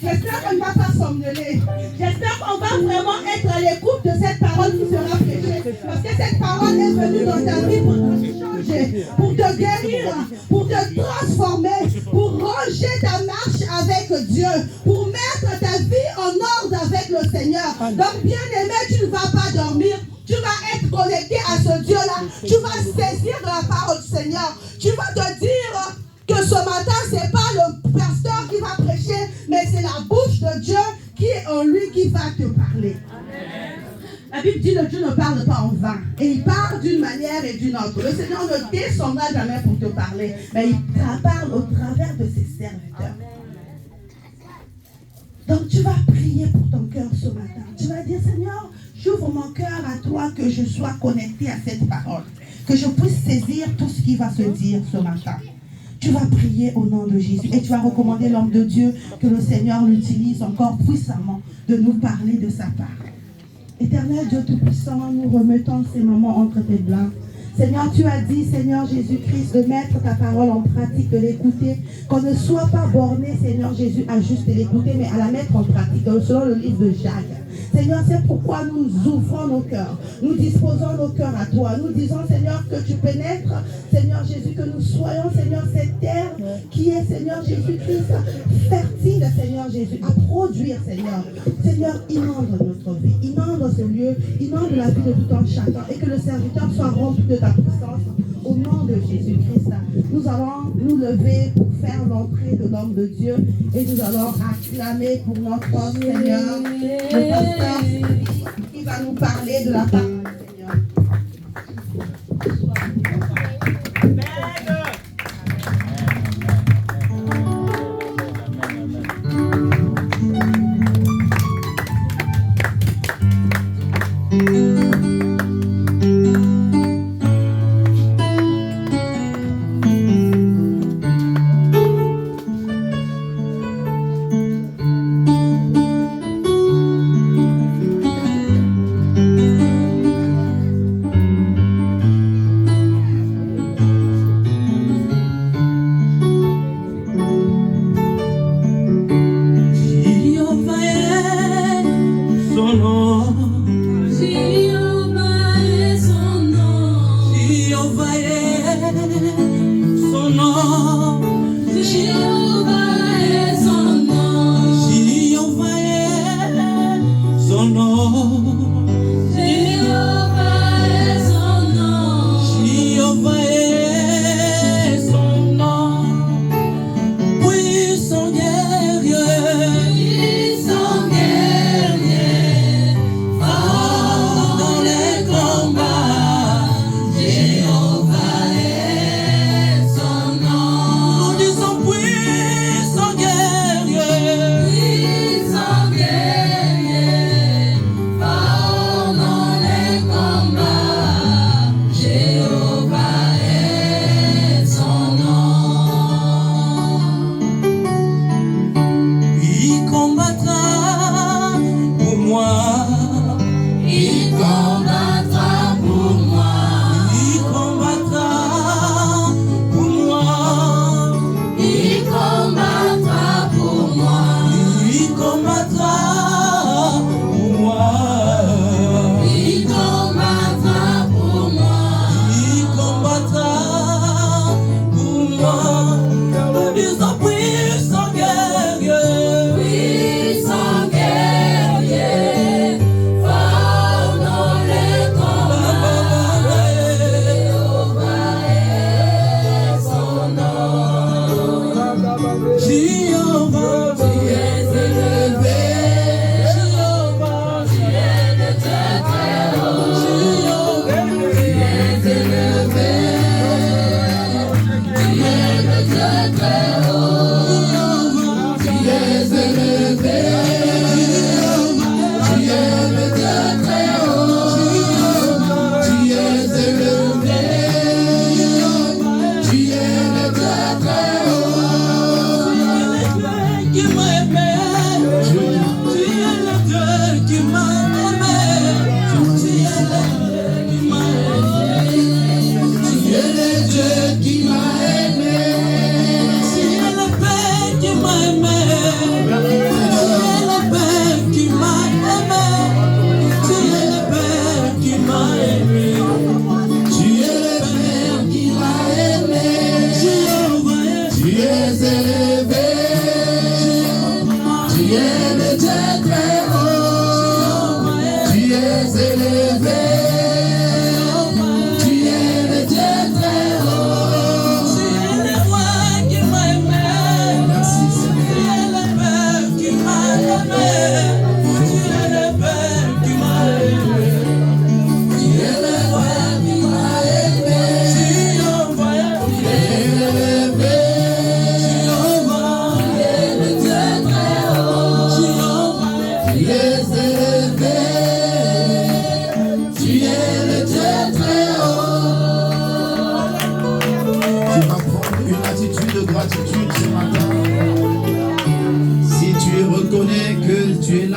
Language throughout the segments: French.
J'espère qu'on ne va pas somnoler. J'espère qu'on va vraiment être à l'écoute de cette parole qui sera prêchée. Parce que cette parole est venue dans ta vie pour te changer, pour te guérir, pour te transformer, pour ranger ta marche avec Dieu, pour mettre ta vie en ordre avec le Seigneur. Donc, bien aimé, tu ne vas pas dormir. Tu vas être connecté à ce Dieu-là. Tu vas saisir de la parole du Seigneur. Tu vas te dire que ce matin, ce n'est pas le pasteur qui va prêcher, mais c'est la bouche de Dieu qui est en lui qui va te parler. Amen. La Bible dit que Dieu ne parle pas en vain. Et il parle d'une manière et d'une autre. Le Seigneur ne descendra jamais pour te parler, mais il parle au travers de ses serviteurs. Donc tu vas prier pour ton cœur ce matin. Tu vas dire, Seigneur, j'ouvre mon cœur à toi, que je sois connecté à cette parole, que je puisse saisir tout ce qui va se dire ce matin. Tu vas prier au nom de Jésus et tu vas recommander l'homme de Dieu, que le Seigneur l'utilise encore puissamment de nous parler de sa part. Éternel Dieu Tout-Puissant, nous remettons ces moments entre tes mains. Seigneur, tu as dit, Seigneur Jésus-Christ, de mettre ta parole en pratique, de l'écouter, qu'on ne soit pas borné, Seigneur Jésus, à juste l'écouter, mais à la mettre en pratique, selon le livre de Jacques. Seigneur, c'est pourquoi nous ouvrons nos cœurs, nous disposons nos cœurs à toi, nous disons, Seigneur, que tu pénètres, Seigneur Jésus, que nous soyons, Seigneur, cette terre qui est, Seigneur Jésus-Christ, fertile, Seigneur Jésus, à produire, Seigneur. Seigneur, inonde notre vie, inonde ce lieu, inonde la vie de tout un chacun, et que le serviteur soit rempli de ta puissance, au nom de Jésus-Christ, nous allons nous lever pour faire l'entrée de l'homme de Dieu et nous allons acclamer pour notre Seigneur, le pasteur qui va nous parler de la parole, Seigneur.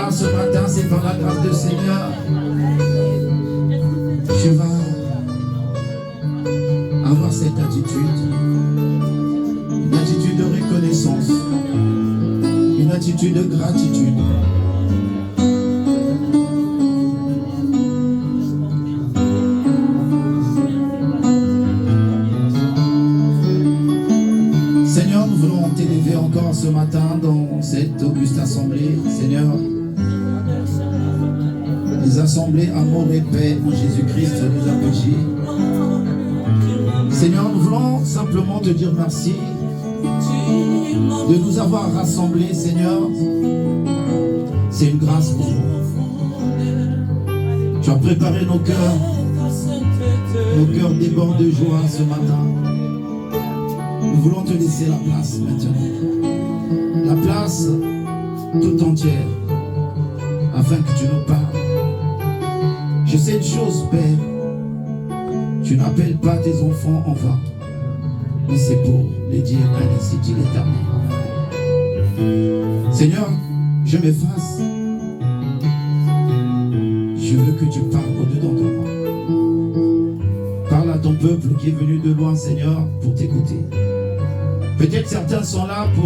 Ce matin, c'est par la grâce du Seigneur. Je vais avoir cette attitude, une attitude de reconnaissance, une attitude de gratitude. Seigneur, nous voulons t'élever encore ce matin dans cette auguste assemblée, Seigneur. Les assemblées amour et paix en Jésus-Christ nous a péché. Seigneur, nous voulons simplement te dire merci de nous avoir rassemblés, Seigneur. C'est une grâce pour nous. Tu as préparé nos cœurs débordent de joie ce matin. Nous voulons te laisser la place maintenant. La place tout entière, afin que tu nous parles. Je sais une chose, Père. Tu n'appelles pas tes enfants en vain, mais c'est pour les dire ainsi dit l'Éternel. Seigneur, je m'efface. Je veux que tu parles au-dedans de moi. Parle à ton peuple qui est venu de loin, Seigneur, pour t'écouter. Peut-être certains sont là pour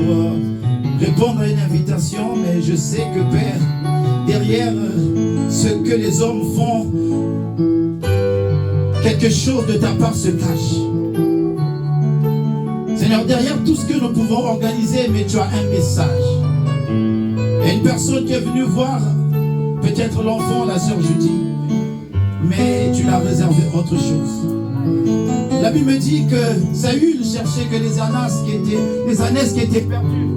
répondre à une invitation, mais je sais que, Père, derrière ce que les hommes font, quelque chose de ta part se cache. Seigneur, derrière tout ce que nous pouvons organiser, mais tu as un message. Il y a une personne qui est venue voir peut-être l'enfant, la sœur Judy, mais tu l'as réservé autre chose. La Bible me dit que Saül cherchait que les ânesses qui étaient perdues.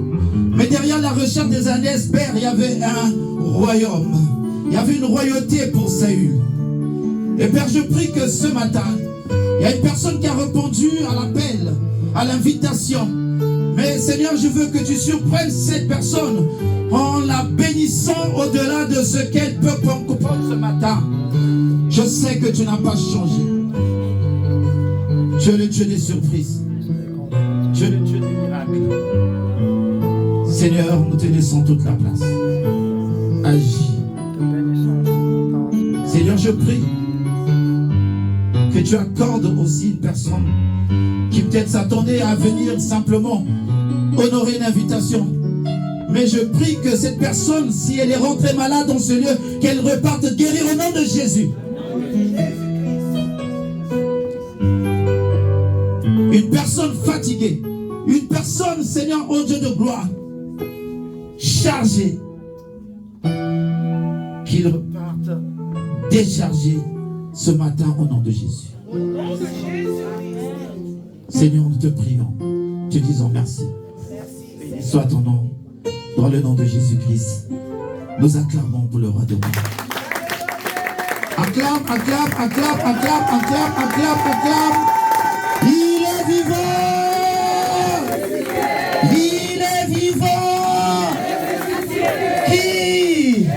Mais derrière la recherche des ânesses, Père, il y avait un royaume. Il y avait une royauté pour Saül. Et Père, je prie que ce matin, il y a une personne qui a répondu à l'appel, à l'invitation. Mais Seigneur, je veux que tu surprennes cette personne en la bénissant au-delà de ce qu'elle peut comprendre ce matin. Je sais que tu n'as pas changé. Tu es le Dieu des surprises. Tu es le Dieu des miracles. Seigneur, nous te laissons toute la place. Agis. Seigneur, je prie que tu accordes aussi une personne qui peut-être s'attendait à venir simplement honorer l'invitation. Mais je prie que cette personne, si elle est rentrée malade dans ce lieu, qu'elle reparte guérie au nom de Jésus. Une personne fatiguée, une personne, Seigneur, ô Dieu de gloire, chargée, qu'il reparte déchargé ce matin au nom de Jésus. Seigneur, nous te prions, te disons merci. Soit ton nom, dans le nom de Jésus-Christ. Nous acclamons pour le roi de roi. Acclame, acclame, acclame, acclame, acclame, acclame, acclame. Il est vivant! Il est vivant! Qui?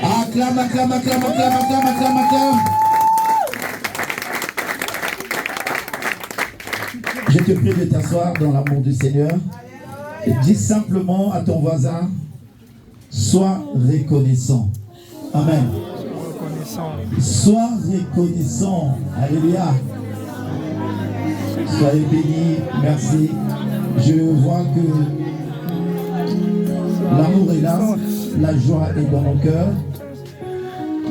Acclame, acclame, acclame, acclame, acclame, acclame, acclame. Je te prie de t'asseoir dans l'amour du Seigneur. Dis simplement à ton voisin, sois reconnaissant. Amen. Sois reconnaissant. Alléluia. Soyez bénis. Merci. Je vois que l'amour est là. La joie est dans nos cœurs.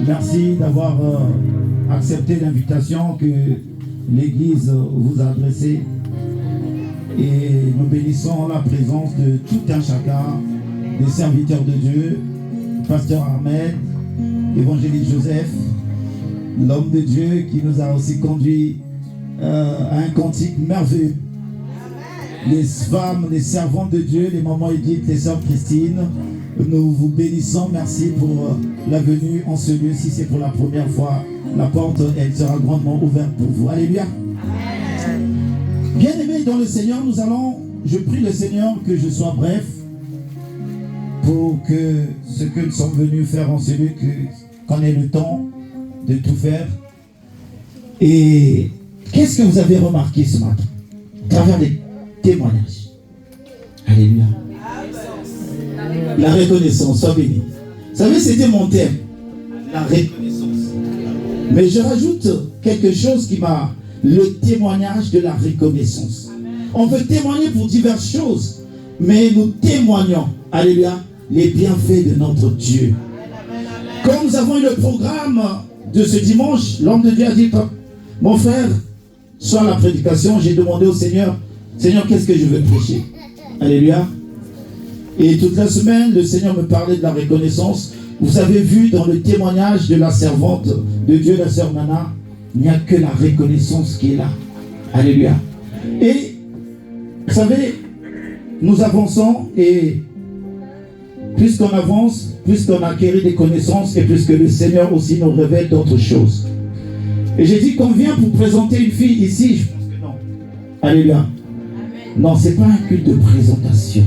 Merci d'avoir accepté l'invitation que l'Église vous a adressée. Et nous bénissons la présence de tout un chacun, des serviteurs de Dieu, Pasteur Ahmed, Évangéliste Joseph, l'homme de Dieu qui nous a aussi conduit à un cantique merveilleux. Les femmes, les servantes de Dieu, les mamans Edith, les sœurs Christine, nous vous bénissons. Merci pour la venue en ce lieu. Si c'est pour la première fois, la porte, elle sera grandement ouverte pour vous. Alléluia. Bien-aimés dans le Seigneur, je prie le Seigneur que je sois bref pour que ce que nous sommes venus faire en ce lieu, qu'on ait le temps de tout faire. Et qu'est-ce que vous avez remarqué ce matin à travers les témoignages? Alléluia. La reconnaissance, sois béni. Vous savez, c'était mon thème, la reconnaissance. Mais je rajoute quelque chose qui m'a... le témoignage de la reconnaissance. On veut témoigner pour diverses choses, mais nous témoignons, alléluia, les bienfaits de notre Dieu. Comme nous avons eu le programme de ce dimanche, l'homme de Dieu a dit, mon frère, soit la prédication, j'ai demandé au Seigneur, Seigneur, qu'est-ce que je veux prêcher? Alléluia. Et toute la semaine, le Seigneur me parlait de la reconnaissance. Vous avez vu dans le témoignage de la servante de Dieu, la sœur Nana, il n'y a que la reconnaissance qui est là. Alléluia. Et, vous savez, nous avançons et plus qu'on avance, plus qu'on acquiert des connaissances et plus que le Seigneur aussi nous révèle d'autres choses. Et j'ai dit qu'on vient pour présenter une fille ici. Je pense que non. Alléluia. Amen. Non, ce n'est pas un culte de présentation.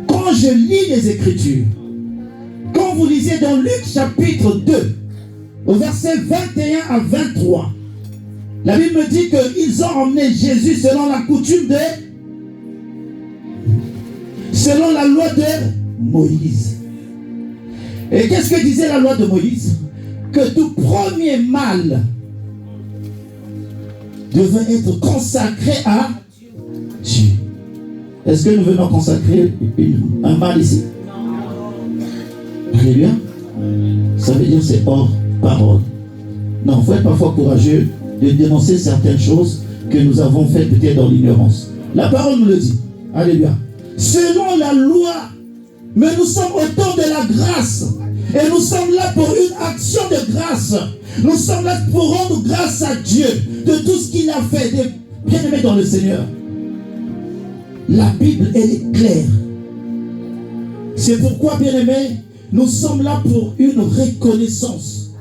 Quand je lis les Écritures, quand vous lisez dans Luc chapitre 2, au verset 21 à 23, la Bible me dit qu'ils ont emmené Jésus selon la coutume selon la loi de Moïse. Et qu'est-ce que disait la loi de Moïse? Que tout premier mâle devait être consacré à Dieu. Est-ce que nous venons consacrer un mâle ici? Alléluia. Ça veut dire c'est hors parole. Non, il faut être parfois courageux de dénoncer certaines choses que nous avons faites peut-être dans l'ignorance. La parole nous le dit. Alléluia. Selon la loi, mais nous sommes au temps de la grâce. Et nous sommes là pour une action de grâce. Nous sommes là pour rendre grâce à Dieu de tout ce qu'il a fait. Bien-aimés dans le Seigneur, la Bible, elle est claire. C'est pourquoi, bien-aimés, nous sommes là pour une reconnaissance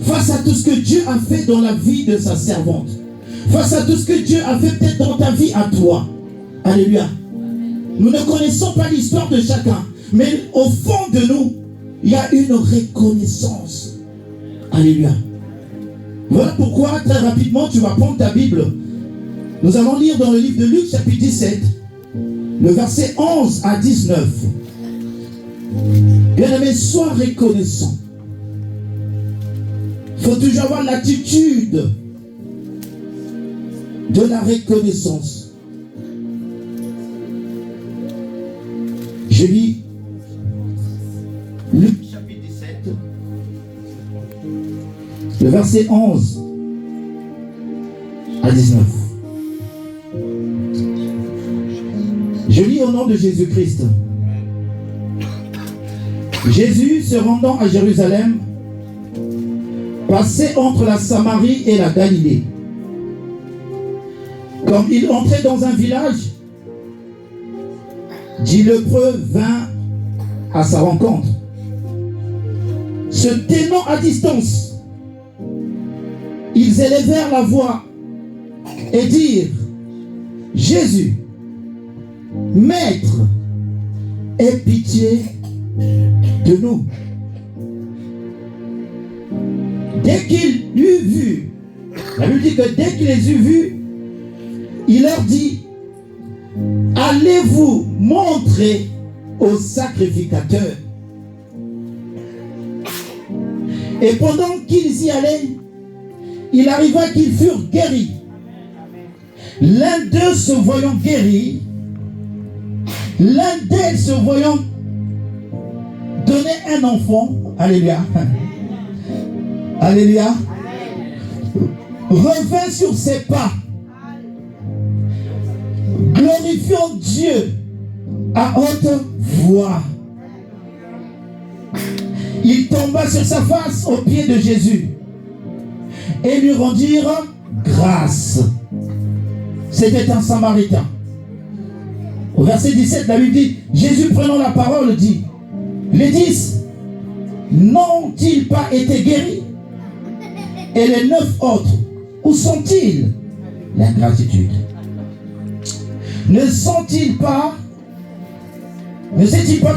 face à tout ce que Dieu a fait dans la vie de sa servante, face à tout ce que Dieu a fait peut-être dans ta vie à toi. Alléluia. Nous ne connaissons pas l'histoire de chacun, mais au fond de nous, il y a une reconnaissance. Alléluia. Voilà pourquoi, très rapidement, tu vas prendre ta Bible. Nous allons lire dans le livre de Luc, chapitre 17, le verset 11 à 19. Bien-aimé, sois reconnaissant. Il faut toujours avoir l'attitude de la reconnaissance. Je lis Luc chapitre 17, le verset 11 à 19. Je lis au nom de Jésus-Christ. Jésus, se rendant à Jérusalem, passait entre la Samarie et la Galilée. Comme il entrait dans un village, 10 lépreux vinrent à sa rencontre. Se tenant à distance, ils élevèrent la voix et dirent: Jésus, Maître, aie pitié de nous. Dès qu'il eut vu, la Bible dit que dès qu'il les eut vus, il leur dit: allez-vous montrer au sacrificateur. Et pendant qu'ils y allaient, il arriva qu'ils furent guéris. L'un d'eux se voyant guéri, l'un d'elles se voyant donner un enfant, alléluia, alléluia, revint sur ses pas, glorifiant Dieu à haute voix. Il tomba sur sa face aux pieds de Jésus et lui rendirent grâce. C'était un Samaritain. Au verset 17, la Bible dit: Jésus prenant la parole dit: les 10 n'ont-ils pas été guéris? Et les 9 autres, où sont-ils? L'ingratitude. Ne s'est-il pas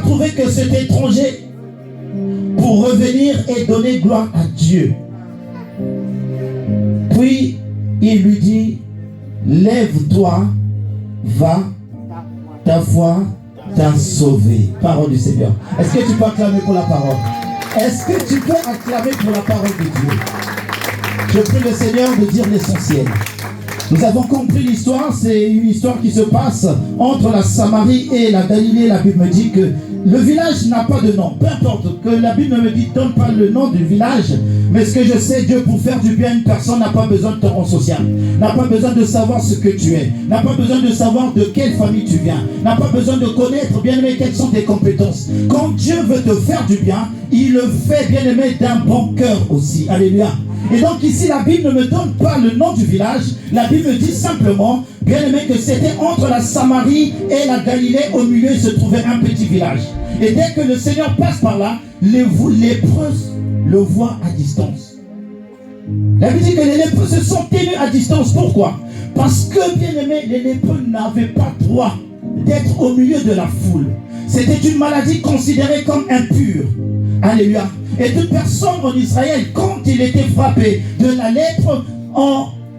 trouvé que cet étranger pour revenir et donner gloire à Dieu? Puis il lui dit: lève-toi, va, ta foi t'a sauvé. Parole du Seigneur. Est-ce que tu peux acclamer pour la parole? Est-ce que tu peux acclamer pour la parole de Dieu? Je prie le Seigneur de dire l'essentiel. Nous avons compris l'histoire, c'est une histoire qui se passe entre la Samarie et la Galilée. La Bible me dit que le village n'a pas de nom. Peu importe que la Bible me dit, donne pas le nom du village. Mais ce que je sais, Dieu, pour faire du bien à une personne, n'a pas besoin de ton rang social. N'a pas besoin de savoir ce que tu es. N'a pas besoin de savoir de quelle famille tu viens. N'a pas besoin de connaître, bien aimé, quelles sont tes compétences. Quand Dieu veut te faire du bien, il le fait, bien aimé, d'un bon cœur aussi. Alléluia. Et donc ici, la Bible ne me donne pas le nom du village. La Bible me dit simplement, bien aimé, que c'était entre la Samarie et la Galilée. Au milieu, il se trouvait un petit village. Et dès que le Seigneur passe par là, les lépreux le voient à distance. La Bible dit que les lépreux se sont tenus à distance. Pourquoi? Parce que, bien aimé, les lépreux n'avaient pas droit d'être au milieu de la foule. C'était une maladie considérée comme impure. Alléluia. Et toute personne en Israël, quand il était frappé de la lèpre,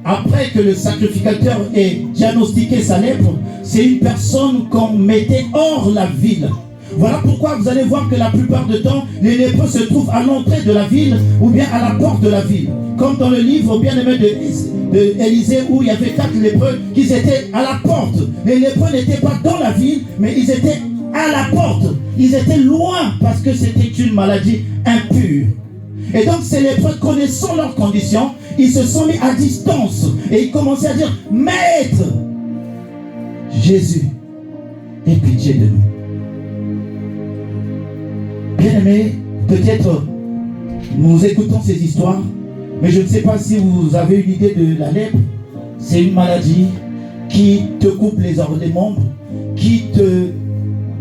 après que le sacrificateur ait diagnostiqué sa lèpre, c'est une personne qu'on mettait hors la ville. Voilà pourquoi vous allez voir que la plupart du temps, les lépreux se trouvent à l'entrée de la ville ou bien à la porte de la ville. Comme dans le livre bien aimé d'Élisée où il y avait 4 lépreux qui étaient à la porte. Les lépreux n'étaient pas dans la ville, mais ils étaient à la porte. Ils étaient loin parce que c'était une maladie impure. Et donc ces lépreux, connaissant leurs conditions, ils se sont mis à distance et ils commençaient à dire: Maître, Jésus, aie pitié de nous. Bien aimé, peut-être nous écoutons ces histoires, mais je ne sais pas si vous avez une idée de la lèpre. C'est une maladie qui te coupe les membres, qui te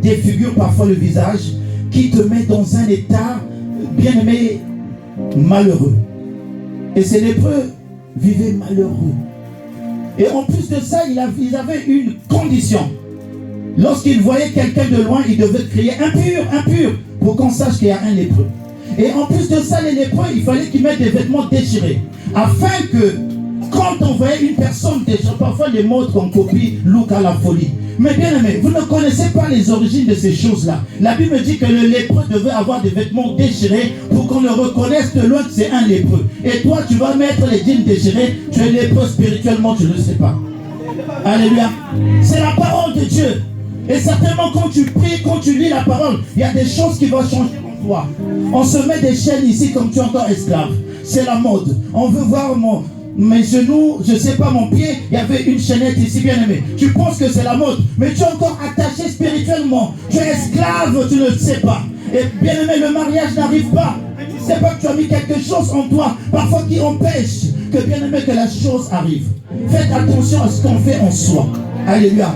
défigure parfois le visage, qui te met dans un état, bien aimé, malheureux. Et ces lépreux vivaient malheureux. Et en plus de ça, ils avaient une condition. Lorsqu'ils voyaient quelqu'un de loin, ils devaient crier: impur, impur, pour qu'on sache qu'il y a un lépreux. Et en plus de ça, les lépreux, il fallait qu'ils mettent des vêtements déchirés, afin que, quand on voyait une personne déchirée, parfois les mots qu'on copie, look à la folie. Mais bien aimé, vous ne connaissez pas les origines de ces choses-là. La Bible dit que le lépreux devait avoir des vêtements déchirés pour qu'on le reconnaisse de loin que c'est un lépreux. Et toi, tu vas mettre les jeans déchirés, tu es lépreux spirituellement, tu ne le sais pas. Alléluia. C'est la parole de Dieu. Et certainement quand tu pries, quand tu lis la parole, il y a des choses qui vont changer en toi. On se met des chaînes ici comme tu es encore esclave. C'est la mode. On veut voir mes genoux, je ne sais pas, mon pied, il y avait une chaînette ici, bien aimé. Tu penses que c'est la mode, mais tu es encore attaché spirituellement. Tu es esclave, tu ne le sais pas. Et bien aimé, le mariage n'arrive pas. Tu ne sais pas que tu as mis quelque chose en toi, parfois qui empêche que, bien aimé, que la chose arrive. Faites attention à ce qu'on fait en soi. Alléluia.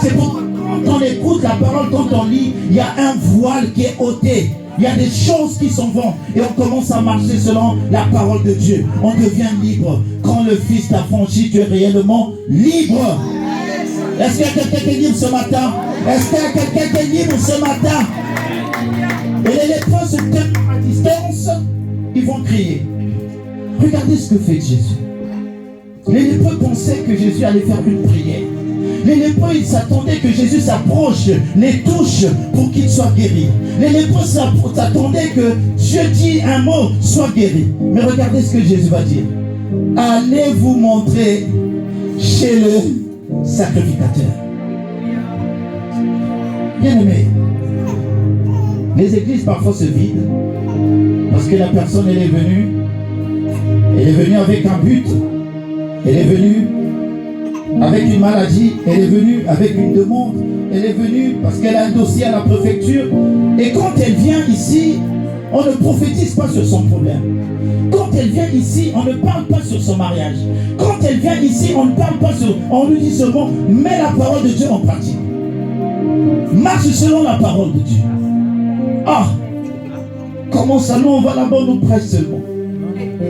C'est pourquoi quand on écoute la parole, quand on lit, il y a un voile qui est ôté. Il y a des choses qui s'en vont et on commence à marcher selon la parole de Dieu. On devient libre. Quand le Fils t'a franchi, tu es réellement libre. Est-ce qu'il y a quelqu'un qui est libre ce matin? Est-ce qu'il y a quelqu'un qui est libre ce matin? Et les lépreux se tiennent à distance, ils vont crier. Regardez ce que fait Jésus. Les lépreux pensaient que Jésus allait faire une prière. Les lépreux, ils s'attendaient que Jésus s'approche, les touche pour qu'ils soient guéris. Les lépreux s'attendaient que Dieu dit un mot, soit guéri. Mais regardez ce que Jésus va dire. Allez vous montrer chez le sacrificateur. Bien aimé, les églises parfois se vident parce que la personne elle est venue avec un but, elle est venue avec une maladie, elle est venue avec une demande, elle est venue parce qu'elle a un dossier à la préfecture. Et quand elle vient ici, on ne prophétise pas sur son problème. Quand elle vient ici, on ne parle pas sur son mariage. Quand elle vient ici, on ne parle pas sur... On lui dit seulement, mets la parole de Dieu en pratique. Marche selon la parole de Dieu. Ah, comment ça, nous on va là-bas, nous prêche seulement.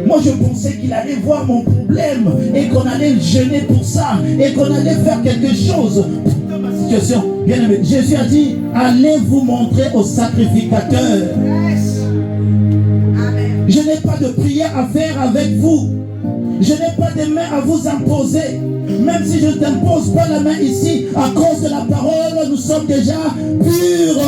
Moi je pensais qu'il allait voir mon problème et qu'on allait jeûner pour ça et qu'on allait faire quelque chose pour ma situation. Bien aimé, Jésus a dit, allez vous montrer au sacrificateur. Je n'ai pas de prière à faire avec vous. Je n'ai pas de main à vous imposer. Même si je ne t'impose pas la main ici, à cause de la parole, nous sommes déjà purs.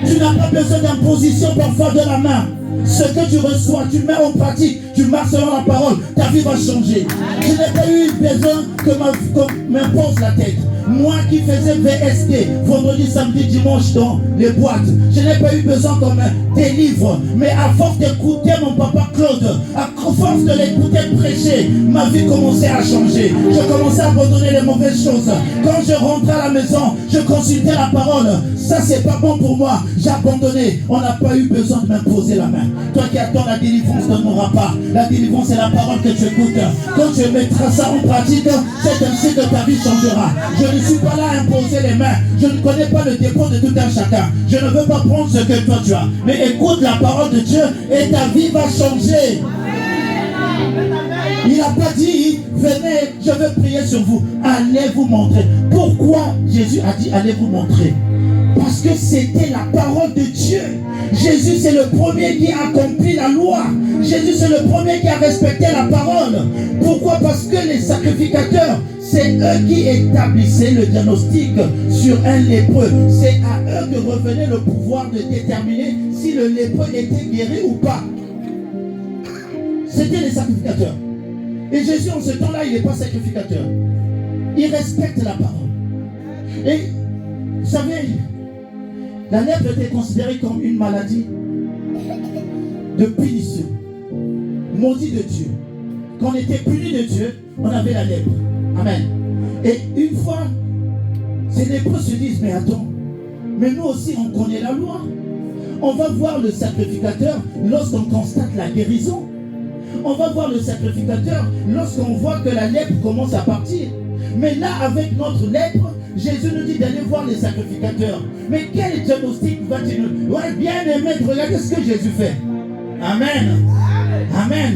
Tu n'as pas besoin d'imposition parfois de la main. Ce que tu reçois, tu mets en pratique, tu marches selon la parole, ta vie va changer. Je n'ai pas eu besoin qu'on m'impose la tête. Moi qui faisais VSD, vendredi, samedi, dimanche dans les boîtes, je n'ai pas eu besoin qu'on me délivre. Mais à force d'écouter mon papa Claude, à force de l'écouter prêcher, ma vie commençait à changer. Je commençais à abandonner les mauvaises choses. Quand je rentrais à la maison, je consultais la parole. Ça, c'est pas bon pour moi. J'ai abandonné. On n'a pas eu besoin de m'imposer la main. Toi qui attends la délivrance ne mourra pas. La délivrance, c'est la parole que tu écoutes. Quand tu mettras ça en pratique, c'est ainsi que ta vie changera. Je ne suis pas là à imposer les mains. Je ne connais pas le dépôt de tout un chacun. Je ne veux pas prendre ce que toi tu as. Mais écoute la parole de Dieu et ta vie va changer. Il n'a pas dit, venez, je veux prier sur vous. Allez vous montrer. Pourquoi Jésus a dit, allez vous montrer? Parce que c'était la parole de Dieu. Jésus, c'est le premier qui a accompli la loi. Jésus, c'est le premier qui a respecté la parole. Pourquoi? Parce que les sacrificateurs, c'est eux qui établissaient le diagnostic sur un lépreux. C'est à eux que revenait le pouvoir de déterminer si le lépreux était guéri ou pas. C'était les sacrificateurs. Et Jésus, en ce temps-là, il n'est pas sacrificateur. Il respecte la parole. Et vous savez, la lèpre était considérée comme une maladie de punition, maudit de Dieu. Quand on était puni de Dieu, on avait la lèpre. Amen. Et une fois, ces lépreux se disent, mais attends, mais nous aussi on connaît la loi. On va voir le sacrificateur lorsqu'on constate la guérison. On va voir le sacrificateur lorsqu'on voit que la lèpre commence à partir. Mais là, avec notre lèpre, Jésus nous dit d'aller voir les sacrificateurs. Mais quel diagnostic va-t-il nous... Ouais, bien aimé, regardez ce que Jésus fait. Amen. Amen.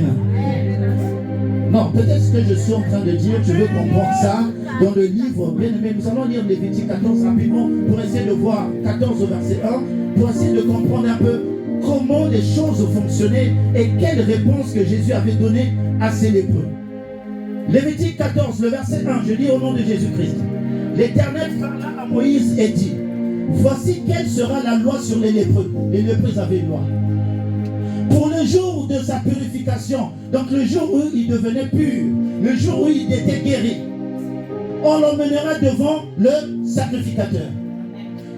Non, peut-être ce que je suis en train de dire, tu veux comprendre ça dans le livre, bien aimé. Nous allons lire Lévitique 14 rapidement pour essayer de voir 14 au verset 1, pour essayer de comprendre un peu comment les choses fonctionnaient et quelle réponse que Jésus avait donnée à ces lépreux. Lévitique 14, le verset 1, je lis au nom de Jésus-Christ. L'Éternel parla à Moïse et dit, voici quelle sera la loi sur les lépreux. Les lépreux avaient une loi. Pour le jour de sa purification, donc le jour où il devenait pur, le jour où il était guéri, on l'emmènera devant le sacrificateur.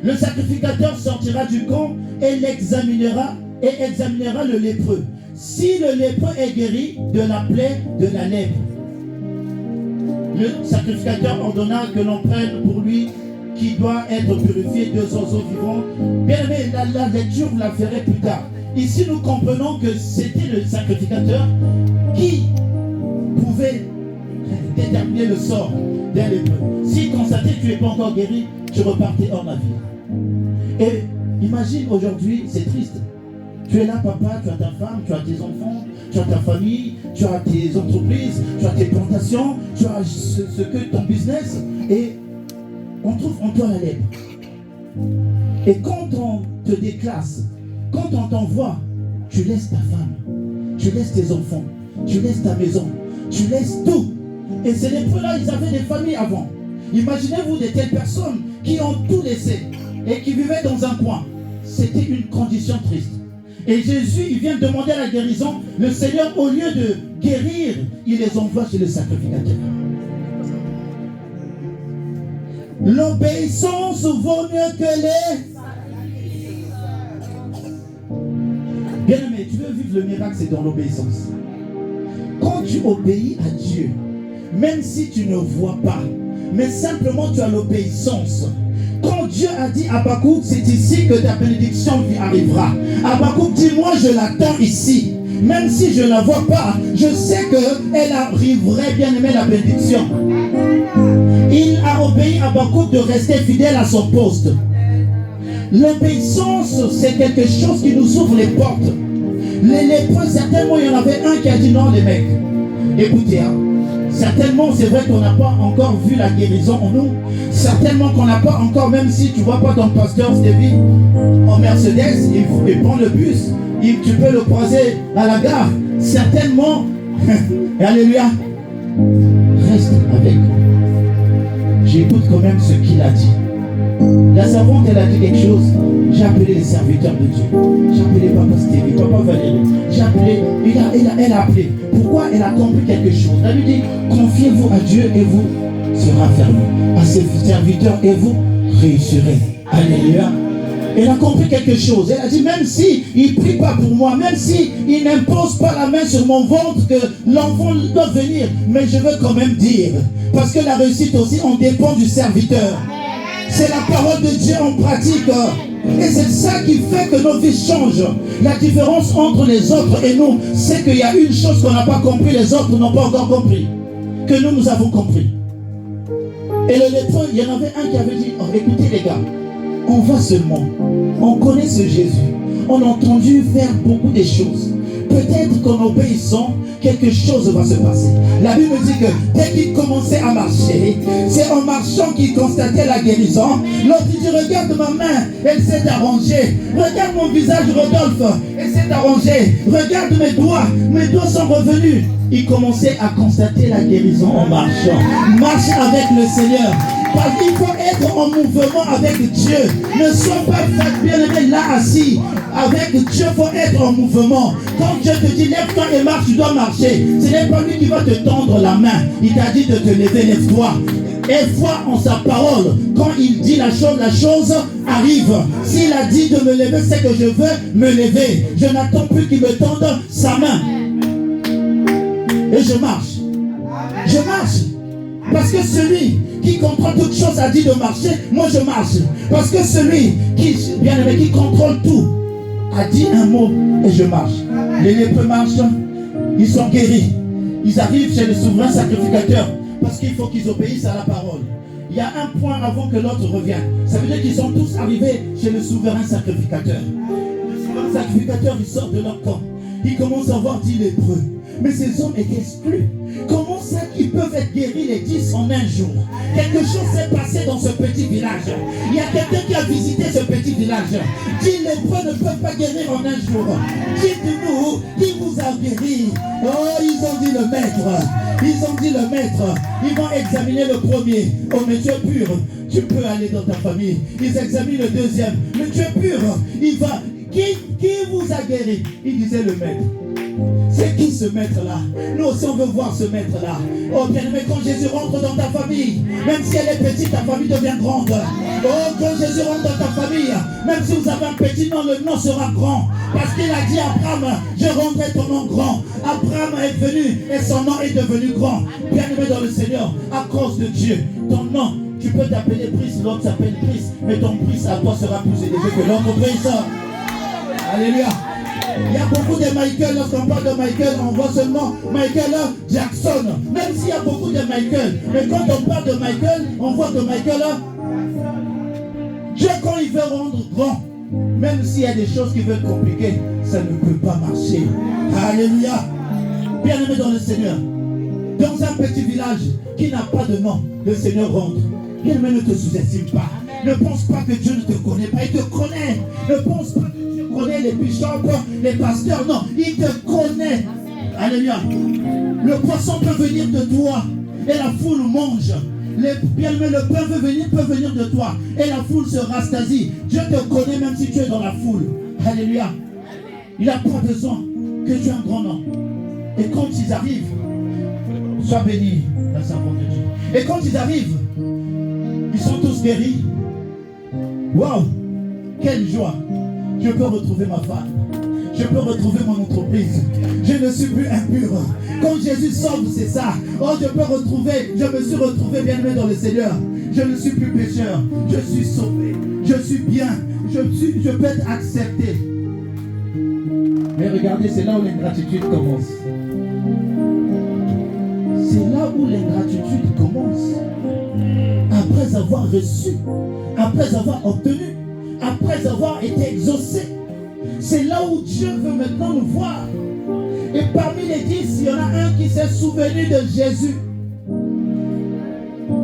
Le sacrificateur sortira du camp et l'examinera et examinera le lépreux. Si le lépreux est guéri de la plaie de la lèpre, le sacrificateur ordonna que l'on prenne pour lui qui doit être purifié 2 oiseaux vivants. Bien aimé, la lecture vous la ferai plus tard. Ici, nous comprenons que c'était le sacrificateur qui pouvait déterminer le sort d'un lépreux. S'il constatait que tu n'es pas encore guéri, tu repartais hors la vie. Et imagine aujourd'hui, c'est triste. Tu es là, papa, tu as ta femme, tu as tes enfants, tu as ta famille, tu as tes entreprises, tu as tes plantations, tu as ce que ton business, et on trouve en toi la lèpre. Et quand on te déclasse, quand on t'envoie, tu laisses ta femme, tu laisses tes enfants, tu laisses ta maison, tu laisses tout. Et ces lépreux-là, ils avaient des familles avant. Imaginez-vous de telles personnes qui ont tout laissé et qui vivaient dans un coin. C'était une condition triste. Et Jésus, il vient demander la guérison. Le Seigneur, au lieu de guérir, il les envoie chez le sacrificateur. L'obéissance vaut mieux que les... Bien aimé, tu veux vivre le miracle, c'est dans l'obéissance. Quand tu obéis à Dieu, même si tu ne vois pas, mais simplement tu as l'obéissance. Quand Dieu a dit à Habakkuk, c'est ici que ta bénédiction arrivera. Habakkuk dit, moi je l'attends ici. Même si je ne la vois pas, je sais qu'elle arriverait, bien aimé, la bénédiction. Il a obéi à Habakkuk de rester fidèle à son poste. L'obéissance, c'est quelque chose qui nous ouvre les portes. Les lépreux, certainement, il y en avait un qui a dit non, les mecs. Écoutez, hein, certainement, c'est vrai qu'on n'a pas encore vu la guérison en nous. Certainement qu'on n'a pas encore, même si tu ne vois pas ton pasteur Stevie en Mercedes, il prend le bus, tu peux le croiser à la gare. Certainement, alléluia, reste avec. J'écoute quand même ce qu'il a dit. La servante, elle a dit quelque chose. J'ai appelé les serviteurs de Dieu. J'ai appelé Papa Stevie, Papa Valérie. J'ai appelé, elle a appelé. Pourquoi? Elle a compris quelque chose. Elle lui dit, confiez-vous à Dieu et vous serez fermé. À ses serviteurs et vous réussirez. Alléluia. Elle a compris quelque chose. Elle a dit, même si il ne prie pas pour moi, même si il n'impose pas la main sur mon ventre que l'enfant doit venir, mais je veux quand même dire, parce que la réussite aussi, on dépend du serviteur. C'est la parole de Dieu en pratique. Et c'est ça qui fait que nos vies changent. La différence entre les autres et nous, c'est qu'il y a une chose qu'on n'a pas compris, les autres n'ont pas encore compris. Que nous avons compris. Et le lépreux, il y en avait un qui avait dit, oh, écoutez les gars, on va seulement, on connaît ce Jésus, on a entendu faire beaucoup de choses. Peut-être qu'en obéissant, quelque chose va se passer. La Bible dit que dès qu'il commençait à marcher, c'est en marchant qu'il constatait la guérison. L'autre dit, regarde ma main, elle s'est arrangée. Regarde mon visage, Rodolphe, elle s'est arrangée. Regarde mes doigts sont revenus. Il commençait à constater la guérison en marchant. Marche avec le Seigneur. Parce qu'il faut être en mouvement avec Dieu. Ne sois pas bien aimé là assis. Avec Dieu, il faut être en mouvement. Quand Dieu te dit lève-toi et marche, tu dois marcher. Ce n'est pas lui qui va te tendre la main. Il t'a dit de te lever, lève-toi. Et foi en sa parole. Quand il dit la chose arrive. S'il a dit de me lever, c'est que je veux me lever. Je n'attends plus qu'il me tende sa main. Et je marche. Je marche. Parce que celui qui contrôle toutes choses a dit de marcher, moi je marche. Parce que celui qui, bien aimé, qui contrôle tout a dit un mot et je marche. Les lépreux marchent, ils sont guéris. Ils arrivent chez le souverain sacrificateur parce qu'il faut qu'ils obéissent à la parole. Il y a un point avant que l'autre revienne. Ça veut dire qu'ils sont tous arrivés chez le souverain sacrificateur. Le souverain sacrificateur, il sort de leur camp. Il commence à voir 10 lépreux. Mais ces hommes étaient exclus. Comment ça qu'ils peuvent être guéris les 10 en un jour? Quelque chose s'est passé dans ce petit village. Il y a quelqu'un qui a visité ce petit village. 10 lépreux ne peuvent pas guérir en un jour. Dites-nous, qui vous a guéri? Oh, ils ont dit le maître. Ils ont dit le maître. Ils vont examiner le premier. Oh, mais tu es pur. Tu peux aller dans ta famille. Ils examinent le deuxième. Mais tu es pur. Il va. Qui vous a guéri? Il disait le maître. C'est qui ce maître-là? Nous aussi on veut voir ce maître-là. Oh bien aimé, quand Jésus rentre dans ta famille, même si elle est petite, ta famille devient grande. Oh, quand Jésus rentre dans ta famille, même si vous avez un petit nom, le nom sera grand. Parce qu'il a dit à Abraham, je rendrai ton nom grand. Abraham est venu et son nom est devenu grand. Bien aimé dans le Seigneur, à cause de Dieu, ton nom, tu peux t'appeler Brice, l'autre s'appelle Brice, mais ton Brice à toi sera plus élevé que l'autre Brice. Alléluia. Il y a beaucoup de Michael, lorsqu'on parle de Michael, on voit seulement Michael Jackson. Même s'il y a beaucoup de Michael, mais quand on parle de Michael, on voit que Michael, Dieu quand il veut rendre grand, même s'il y a des choses qui veulent compliquer, ça ne peut pas marcher. Alléluia. Bien aimé dans le Seigneur, dans un petit village qui n'a pas de nom, le Seigneur rentre. Bien aimé, ne te sous-estime pas. Ne pense pas que Dieu ne te connaît pas, il te connaît. Ne pense pas que Dieu connaît les bishops, les pasteurs, non, il te connaît. Alléluia. Le poisson peut venir de toi et la foule mange. Bien aimé, le pain peut venir de toi et la foule se rastasie. Dieu te connaît même si tu es dans la foule. Alléluia. Il n'a pas besoin que tu aies un grand nom. Et quand ils arrivent, sois béni, la servante de Dieu. Et quand ils arrivent, ils sont tous guéris. Waouh, quelle joie. Je peux retrouver ma femme. Je peux retrouver mon entreprise. Je ne suis plus impur. Quand Jésus sauve, c'est ça. Oh, je me suis retrouvé bien aimé dans le Seigneur. Je ne suis plus pécheur. Je suis sauvé. Je suis bien. Je peux être accepté. Mais regardez, c'est là où l'ingratitude commence. C'est là où l'ingratitude commence. Après avoir reçu, après avoir obtenu, après avoir été exaucé, c'est là où Dieu veut maintenant nous voir. Et parmi les 10, il y en a un qui s'est souvenu de Jésus.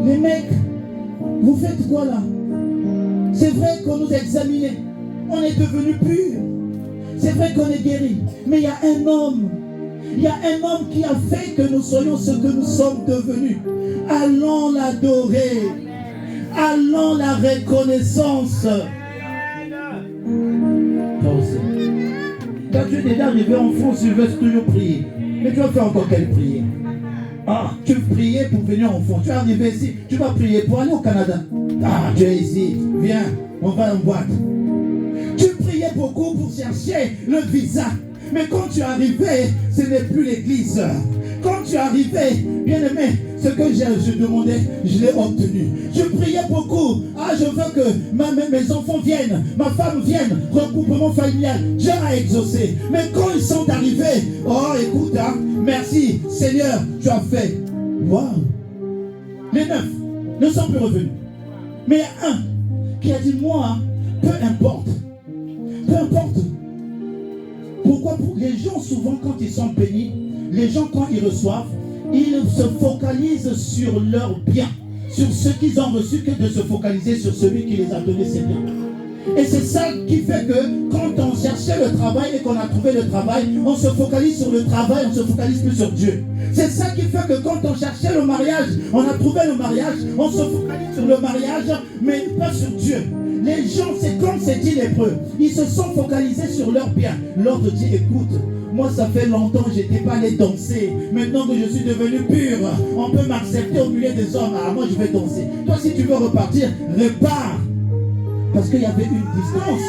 Les mecs, vous faites quoi là? C'est vrai qu'on nous a examinés, on est devenus purs. C'est vrai qu'on est guéris, mais il y a un homme. Il y a un homme qui a fait que nous soyons ce que nous sommes devenus. Allons l'adorer. Allons la reconnaissance. Toi aussi. Quand tu es déjà arrivé en France, tu veux toujours prier. Mais tu vas faire encore quelle prière? Ah, tu priais pour venir en France. Tu es arrivé ici, tu vas prier pour aller au Canada. Ah, tu es ici. Viens, on va en boîte. Tu priais beaucoup pour chercher le visa. Mais quand tu es arrivé, ce n'est plus l'église. Quand tu es arrivé, bien aimé, Ce que je demandais, je l'ai obtenu. Je priais beaucoup. Ah, je veux que mes enfants viennent, ma femme vienne, regroupement familial. Dieu a exaucé. Mais quand ils sont arrivés, oh, écoute, hein, merci, Seigneur, tu as fait. Waouh! Les 9 ne sont plus revenus. Mais il y a un qui a dit, moi, peu importe. Peu importe. Pourquoi? Les gens, souvent, quand ils sont bénis, les gens, quand ils reçoivent, ils se focalisent sur leurs biens, sur ce qu'ils ont reçu, que de se focaliser sur celui qui les a donné ses biens. Et c'est ça qui fait que quand on cherchait le travail et qu'on a trouvé le travail, on se focalise sur le travail, on se focalise plus sur Dieu. C'est ça qui fait que quand on cherchait le mariage, on a trouvé le mariage, on se focalise sur le mariage, mais pas sur Dieu. Les gens, c'est comme c'est dit l'hébreu, ils se sont focalisés sur leurs biens. L'ordre dit, écoute, moi ça fait longtemps que je n'étais pas allé danser. Maintenant que je suis devenu pur, on peut m'accepter au milieu des hommes. Alors moi je vais danser. Toi si tu veux repartir, repars. Parce qu'il y avait une distance.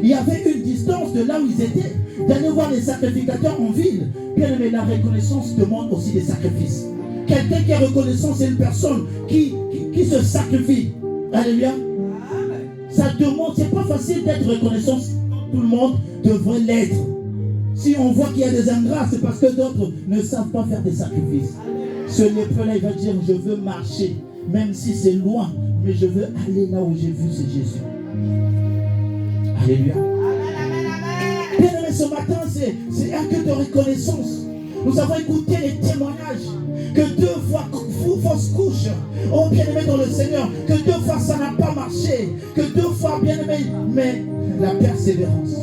Il y avait une distance de là où ils étaient, d'aller voir les sacrificateurs en ville. Bien aimé, la reconnaissance demande aussi des sacrifices. Quelqu'un qui est reconnaissant, c'est une personne qui se sacrifie. Alléluia. Ça demande, c'est pas facile d'être reconnaissant. Tout le monde devrait l'être. Si on voit qu'il y a des ingrats, c'est parce que d'autres ne savent pas faire des sacrifices. Ce lépreux-là, il va dire, je veux marcher, même si c'est loin, mais je veux aller là où j'ai vu, c'est Jésus. Alléluia. Bien aimé, ce matin, c'est un culte de reconnaissance. Nous avons écouté les témoignages que 2 fois fausse couche, oh bien aimé dans le Seigneur, que 2 fois ça n'a pas marché, que 2 fois bien aimé, mais la persévérance.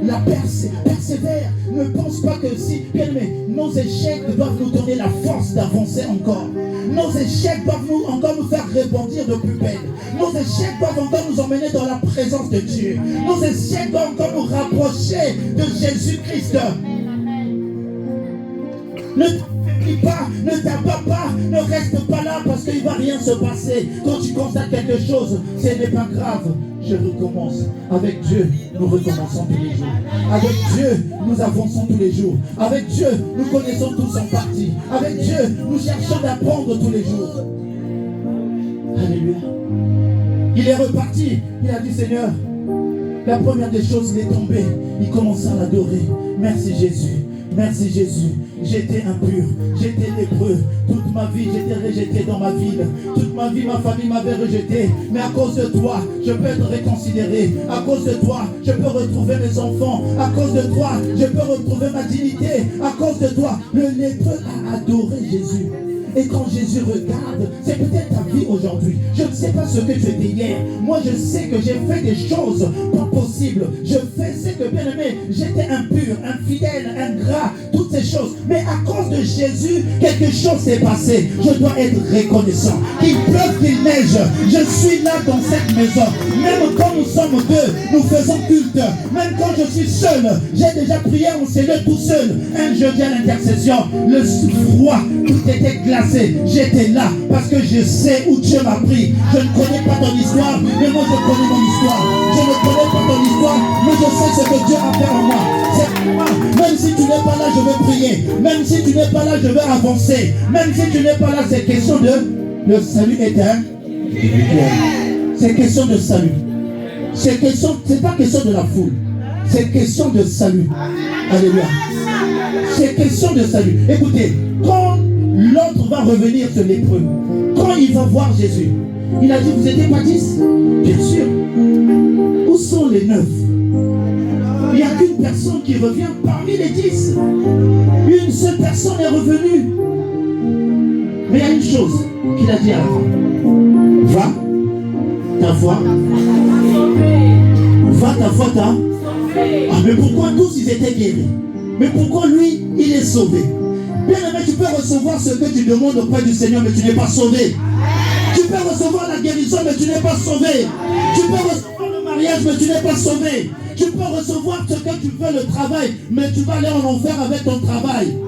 La persévère. Ne pense pas que si, bien aimé, nos échecs doivent nous donner la force d'avancer encore. Nos échecs doivent encore nous faire rebondir de plus belle. Nos échecs doivent encore nous emmener dans la présence de Dieu. Nos échecs doivent encore nous rapprocher de Jésus-Christ. Ne t'affaiblis pas, ne t'abats pas, ne reste pas là parce qu'il ne va rien se passer. Quand tu constates quelque chose, ce n'est pas grave. Je recommence. Avec Dieu, nous recommençons tous les jours. Avec Dieu, nous avançons tous les jours. Avec Dieu, nous connaissons tous son parti. Avec Dieu, nous cherchons d'apprendre tous les jours. Alléluia. Il est reparti. Il a dit, Seigneur, la première des choses, il est tombé. Il commença à l'adorer. Merci Jésus. Merci Jésus. J'étais impur, j'étais lépreux. Toute ma vie, j'étais rejeté dans ma ville. Toute ma vie, ma famille m'avait rejeté. Mais à cause de toi, je peux être réconcilié. À cause de toi, je peux retrouver mes enfants. À cause de toi, je peux retrouver ma dignité. À cause de toi, le lépreux a adoré Jésus. Et quand Jésus regarde, c'est peut-être ta vie aujourd'hui. Je ne sais pas ce que tu étais hier. Moi, je sais que j'ai fait des choses pas possibles. Je sais que, bien aimé, j'étais impur, infidèle, ingrat, toutes ces choses. Mais à cause de Jésus, quelque chose s'est passé. Je dois être reconnaissant. Qu'il pleuve, qu'il neige, je suis là dans cette maison. Même quand nous sommes 2, nous faisons culte. Même quand je suis seul, j'ai déjà prié au Seigneur tout seul. Un jeudi à l'intercession, le froid, tout était glacé. J'étais là parce que je sais où Dieu m'a pris. Je ne connais pas ton histoire, mais moi je connais mon histoire. Je ne connais pas ton histoire, mais je sais ce que Dieu a fait en moi. C'est moi. Même si tu n'es pas là, je vais prier. Même si tu n'es pas là, je vais avancer. Même si tu n'es pas là, c'est question de... Le salut est individuel. C'est question de salut. C'est pas question de la foule. C'est question de salut. Alléluia. C'est question de salut. Écoutez, quand l'autre va revenir, ce lépreux, quand il va voir Jésus, il a dit, vous n'étiez pas 10? Bien sûr. Où sont les 9? Il n'y a qu'une personne qui revient parmi les 10. Une seule personne est revenue. Mais il y a une chose qu'il a dit à la fin. Va, ta foi. Va, ta foi, ta. Ah, mais pourquoi tous ils étaient guéris? Mais pourquoi lui, il est sauvé? Bien aimé, tu peux recevoir ce que tu demandes auprès du Seigneur, mais tu n'es pas sauvé. Tu peux recevoir la guérison, mais tu n'es pas sauvé. Tu peux recevoir le mariage, mais tu n'es pas sauvé. Tu peux recevoir ce que tu veux, le travail, mais tu vas aller en enfer avec ton travail.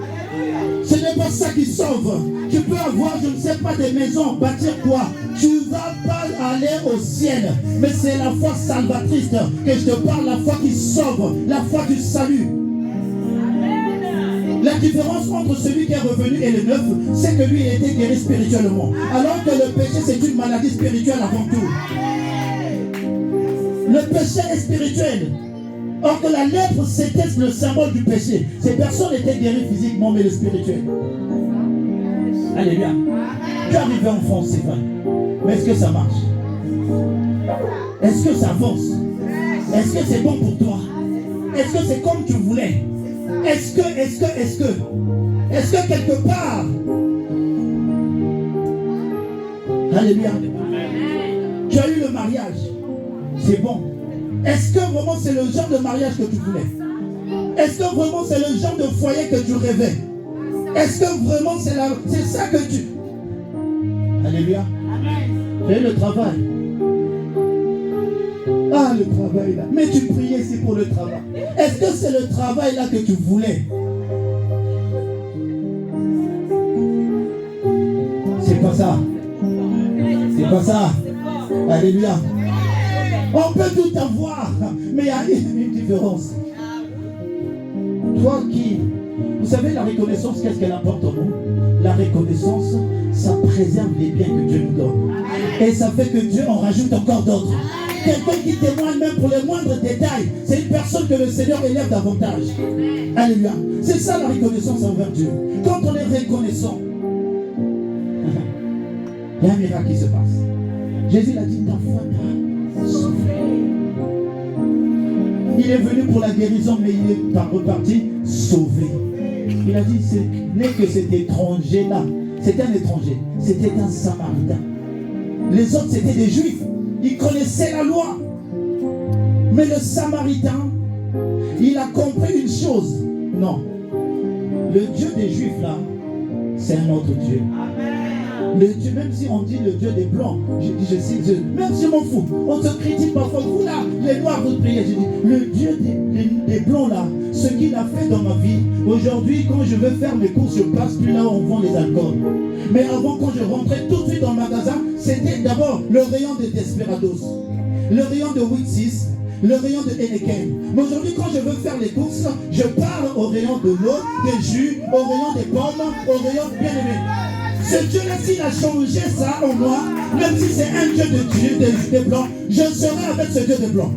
Ce n'est pas ça qui sauve. Tu peux avoir, je ne sais pas, des maisons, bâtir quoi? Tu ne vas pas aller au ciel. Mais c'est la foi salvatrice que je te parle, la foi qui sauve, la foi du salut. La différence entre celui qui est revenu et le neuf, c'est que lui il a été guéri spirituellement. Alors que le péché, c'est une maladie spirituelle avant tout. Le péché est spirituel. Or que la lèpre, c'était le symbole du péché. Ces personnes étaient guéries physiquement, mais le spirituel. Alléluia. Tu es arrivé en France, c'est vrai. Mais est-ce que ça marche? Est-ce que ça avance? Est-ce que c'est bon pour toi? Est-ce que c'est comme tu voulais? Est-ce que quelque part? Alléluia. Tu as eu le mariage. C'est bon. Est-ce que vraiment c'est le genre de mariage que tu voulais? Est-ce que vraiment c'est le genre de foyer que tu rêvais? Est-ce que vraiment c'est ça que tu... Alléluia. J'ai le travail. Ah, le travail là. Mais tu priais ici pour le travail. Est-ce que c'est le travail là que tu voulais? C'est pas ça. C'est pas ça. Alléluia. On peut tout avoir, mais il y a une différence. Toi qui... Vous savez, la reconnaissance, qu'est-ce qu'elle apporte en nous? La reconnaissance, ça préserve les biens que Dieu nous donne. Et ça fait que Dieu en rajoute encore d'autres. Quelqu'un qui témoigne même pour les moindres détails, c'est une personne que le Seigneur élève davantage. Alléluia. C'est ça la reconnaissance envers Dieu. Quand on est reconnaissant, il y a un miracle qui se passe. Jésus a dit, ta foi t'a sauvé. Il est venu pour la guérison, mais il est reparti sauvé. Il a dit, ce n'est que cet étranger-là. C'était un étranger. C'était un Samaritain. Les autres, c'était des Juifs. Ils connaissaient la loi. Mais le Samaritain, il a compris une chose. Non. Le Dieu des Juifs, là, c'est un autre Dieu. Le Dieu, même si on dit le Dieu des Blancs, je sais Dieu, même si je m'en fous, on te critique parfois, vous là, les Noirs, vous priez, je dis, le Dieu des Blancs là, ce qu'il a fait dans ma vie, aujourd'hui quand je veux faire mes courses, je passe plus là où on vend les alcools. Mais avant, quand je rentrais tout de suite dans le magasin, c'était d'abord le rayon de Desperados, le rayon de 8-6, le rayon de Heineken. Mais aujourd'hui, quand je veux faire les courses, je parle au rayon de l'eau, des jus, au rayon des pommes, au rayon de bien-aimé. Ce Dieu-là, s'il a changé ça en moi, même si c'est un Dieu de Dieu, des Blancs, je serai avec ce Dieu de Blancs.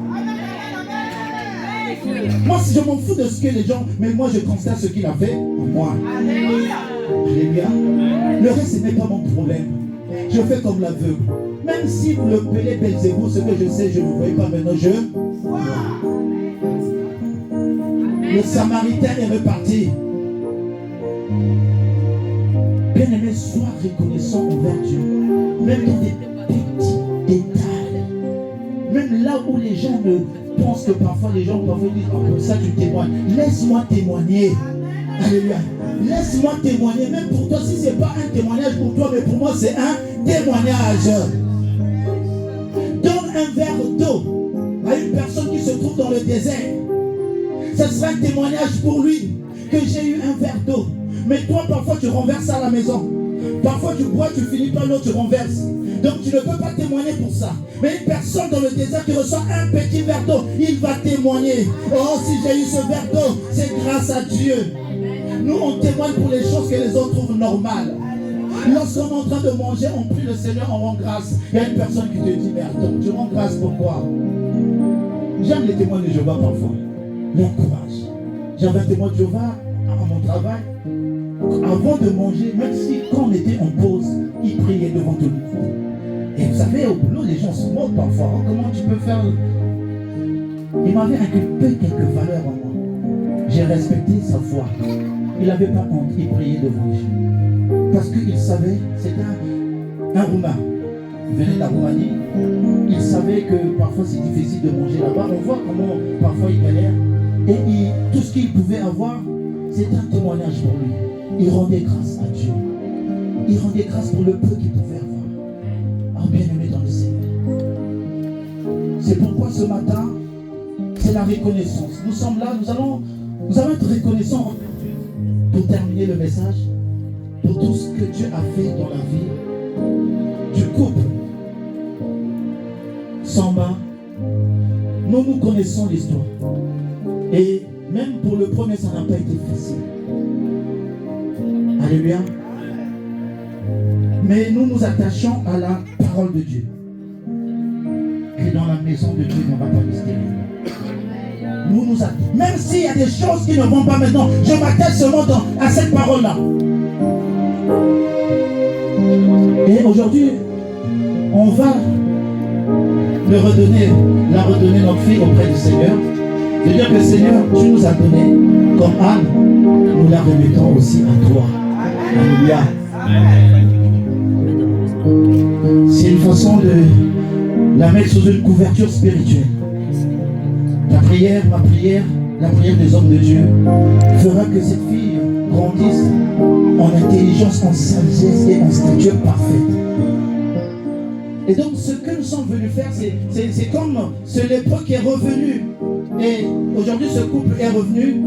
Moi, je m'en fous de ce que les gens, mais moi, je constate ce qu'il a fait en moi. Alléluia. Le reste, ce n'est pas mon problème. Je fais comme l'aveugle. Même si vous le appelez Belzébou, ce que je sais, je ne vous voyais pas maintenant, je vois. Le Samaritain est reparti. Bien-aimé, sois reconnaissant envers Dieu. Même dans des petits détails. Même là où les gens ne pensent que parfois les gens parfois disent, oh, comme ça tu témoignes. Laisse-moi témoigner. Alléluia. Laisse-moi témoigner. Même pour toi, si ce n'est pas un témoignage pour toi, mais pour moi c'est un témoignage. Donne un verre d'eau à une personne qui se trouve dans le désert. Ce sera un témoignage pour lui que j'ai eu un verre d'eau. Mais toi, parfois, tu renverses à la maison. Parfois, tu bois, tu finis par l'eau, tu renverses. Donc, tu ne peux pas témoigner pour ça. Mais une personne dans le désert qui reçoit un petit verre d'eau, il va témoigner. Oh, si j'ai eu ce verre d'eau, c'est grâce à Dieu. Nous, on témoigne pour les choses que les autres trouvent normales. Lorsqu'on est en train de manger, on prie le Seigneur, on rend grâce. Il y a une personne qui te dit, mais attends, tu rends grâce pourquoi? J'aime les témoins de Jéhovah parfois. L'encourage. J'avais un témoin de Jéhovah à mon travail. Avant de manger, même si quand on était en pause, il priait devant tout le monde. Et vous savez, au boulot, les gens se moquent parfois. Oh, comment tu peux faire? Il m'avait inculpé quelques valeurs en moi. J'ai respecté sa foi. Il n'avait pas honte, il priait devant Dieu. Parce qu'il savait, c'était un Roumain. Il venait de la Roumanie. Il savait que parfois c'est difficile de manger là-bas. On voit comment parfois il galère. Et tout ce qu'il pouvait avoir, c'était un témoignage pour lui. Il rendait grâce à Dieu. Il rendait grâce pour le peu qu'il pouvait avoir. Oh, bien-aimé dans le Seigneur. C'est pourquoi ce matin, c'est la reconnaissance. Nous sommes là, nous allons être reconnaissants pour terminer le message, pour tout ce que Dieu a fait dans la vie du couple. Samba, nous connaissons l'histoire. Et même pour le premier, ça n'a pas été facile. Alléluia. Mais nous nous attachons à la parole de Dieu. Que dans la maison de Dieu, il n'y aura pas de stérile. Même s'il y a des choses qui ne vont pas maintenant, je m'attache seulement à cette parole-là. Et aujourd'hui, on va la redonner notre fille auprès du Seigneur. De dire que Seigneur, tu nous as donné comme âme, nous la remettons aussi à toi. Alléluia. C'est une façon de la mettre sous une couverture spirituelle. Ta prière, ma prière, la prière des hommes de Dieu fera que cette fille grandisse en intelligence, en sagesse et en stature parfaite. Et donc ce que nous sommes venus faire, c'est comme ce lépreux qui est revenu. Et aujourd'hui ce couple est revenu.